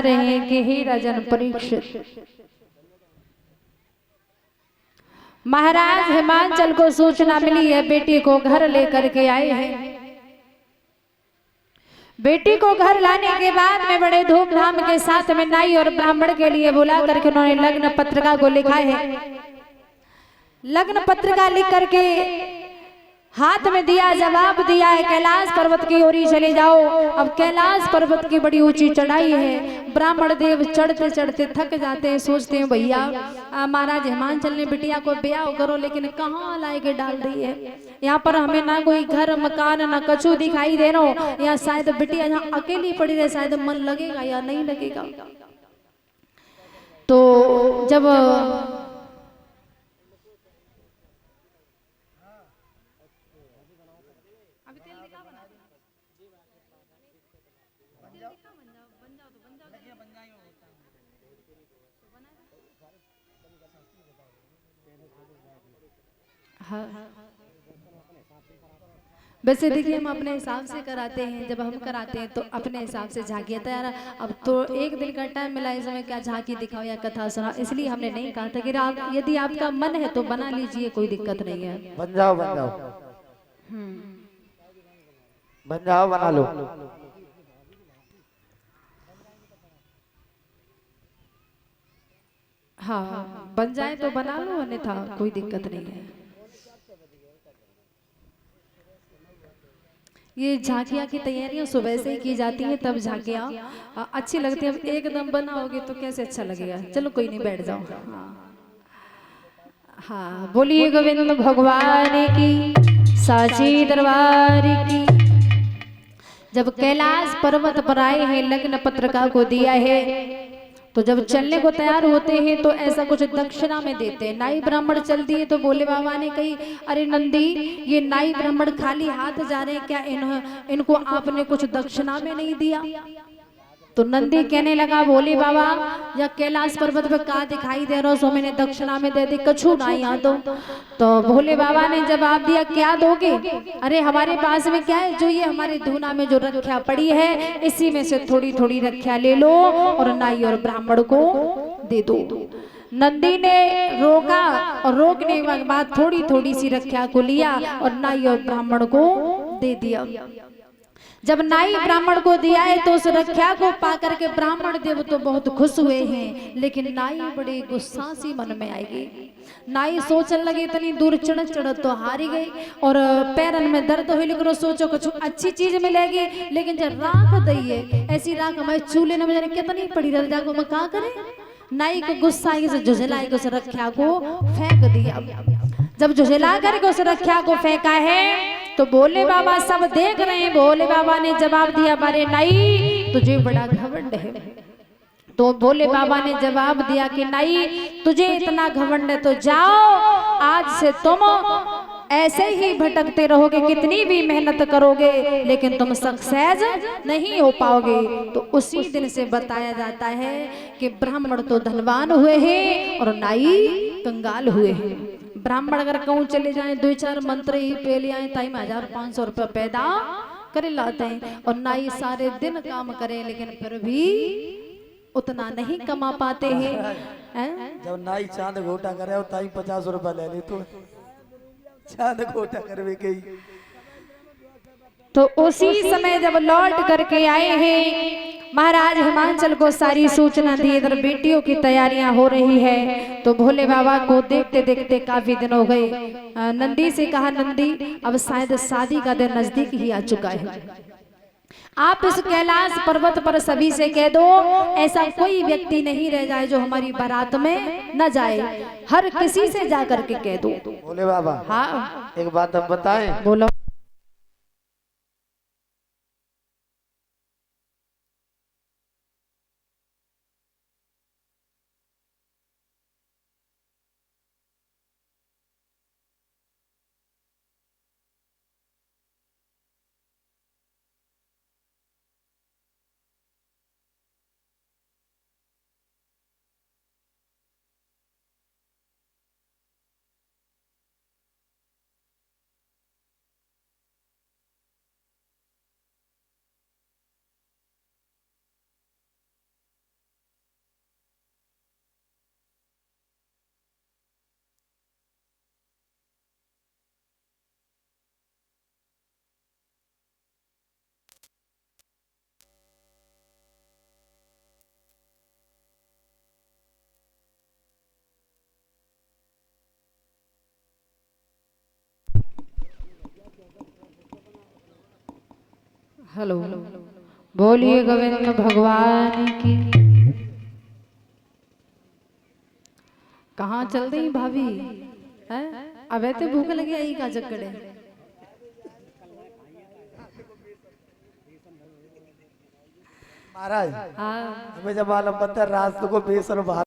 रहे हैं कि हे राजन परीक्षित, महाराज हिमांचल को सूचना मिली है, बेटी को घर लेकर के आए हैं। बेटी को घर लाने के बाद में बड़े धूमधाम के साथ में नाई और ब्राह्मण के लिए बुला करके उन्होंने लग्न पत्रिका को लिखा है। लग्न पत्रिका लिख करके हाथ में दिया, जवाब दिया है कैलाश पर्वत की ओर चले जाओ। अब कैलाश पर्वत की बड़ी ऊंची चढ़ाई है, ब्राह्मण देव चढ़ते चढ़ते थक जाते हैं, सोचते हैं भैया महाराज हिमांचल ने बिटिया को ब्याह करो, लेकिन कहाँ लाए के डाल दी है। यहाँ पर हमें ना कोई घर मकान ना कछु दिखाई दे रहा, यहाँ शायद बिटिया यहाँ अकेली पड़ी रहे, शायद मन लगेगा या नहीं लगेगा। तो जब हाँ, वैसे देखिए हम अपने हिसाब से कराते हैं, जब हम कराते हैं तो अपने हिसाब से झांकियाँ तैयार। अब तो एक दिन का टाइम मिला, इसमें क्या झांकी दिखाओ या कथा सुनाओ, इसलिए हमने नहीं कहा था कि यदि आपका मन है तो बना लीजिए, कोई दिक्कत नहीं है। बन जाओ बन जाओ, बन जाओ, बना लो। हाँ बन जाए तो बना लो, अन्यथा कोई दिक्कत नहीं है। ये झांकियाँ की तैयारियां सुबह से ही की जाती हैं, तब झांकियाँ अच्छी लगती है। अब एकदम बनाओगे तो कैसे अच्छा लगेगा। चलो कोई नहीं, बैठ जाओ। हाँ हाँ, बोलिए गोविंद भगवान की, साची दरबार की। जब कैलाश पर्वत पर आए हैं, लग्न पत्रिका को दिया है, तो जब चलने को तैयार होते हैं तो ऐसा कुछ दक्षिणा में देते हैं। नाई ब्राह्मण चल दिए तो भोले बाबा ने कही, अरे नंदी ये नाई ब्राह्मण खाली हाथ जा रहे हैं, क्या इनको आपने कुछ दक्षिणा में नहीं दिया। तो नंदी कहने लगा, भोले बाबा या कैलाश पर्वत पे कहा दिखाई दे रहा सो मैंने दक्षिणा में दे दी, कछु ना यहाँ तो भोले बाबा ने जवाब दिया, क्या दोगे। अरे हमारे पास में क्या है, जो ये हमारे धूना में जो रक्षा पड़ी है इसी में से थोड़ी थोड़ी रक्षा ले लो और नाई और ब्राह्मण को दे दो। नंदी ने रोका और रोकने के बाद थोड़ी थोड़ी सी रक्षा को लिया और नाई और ब्राह्मण को दे दिया। जब नाई ब्राह्मण को दिया है तो उस रक्षा को पाकर के ब्राह्मण देव तो बहुत खुश हुए हैं, लेकिन नाई बड़े गुस्सा सी मन में आएगी। नाई सोचने लगे इतनी दूर चढ़ चढ़ तो हारी गई और पैरन में दर्द हुई, लेकिन सोचो कुछ अच्छी चीज मिलेगी, लेकिन जब राख दइए ऐसी राख हमारे चूल्हे में जाने कितनी पड़ी रह जाएगा, मैं क्या करें। नाई को गुस्सा से झुझला के उस रक्षा को फेंक दिया। जब झुझला करके उस रक्षा को फेंका है तो भोले बाबा सब देख रहे हैं। भोले बाबा ने जवाब दिया, बारे नाई तुझे बड़ा घमंड है। तो भोले बाबा ने जवाब दिया कि नाई तुझे इतना घमंड है तो जाओ, आज से तुम ऐसे ही भटकते रहोगे, कितनी भी मेहनत करोगे लेकिन तुम सक्सेस नहीं हो पाओगे। तो उसी दिन से बताया जाता है कि ब्राह्मण तो धनवान हुए हैं और नाई कंगाल हुए हैं। ब्राह्मण अगर कहूँ चले जाएं, दो चार मंत्र ही पे ले आए, टाइम 1500 रुपये पैदा कर लाते हैं, और नाई सारे दिन काम करें लेकिन फिर भी उतना नहीं कमा पाते हैं। जब नाई चांद घोटा करे और ताई 50 रुपया ले ले तो चांद घोटा करवे गई। तो उसी समय जब लौट करके आए हैं, महाराज हिमांचल को सारी सूचना दी, इधर बेटियों की तैयारियां हो रही है। तो भोले बाबा को देखते देखते काफी दिन हो गए। नंदी से कहा, नंदी अब शायद शादी का दिन नजदीक ही आ चुका है, आप इस कैलाश पर्वत पर सभी से कह दो ऐसा कोई व्यक्ति नहीं रह जाए जो हमारी बारात में न जाए, हर किसी से जा करके कह दो। भोले बाबा हाँ एक बात हम बताएं, बोलो। हेलो, बोलिए गोविंद भगवान की। कहाँ चल रही भाभी हैं? अब तो भूख लगी आई का जगड़े। महाराज हाँ हमें जब मालूम पता है रात को बेसन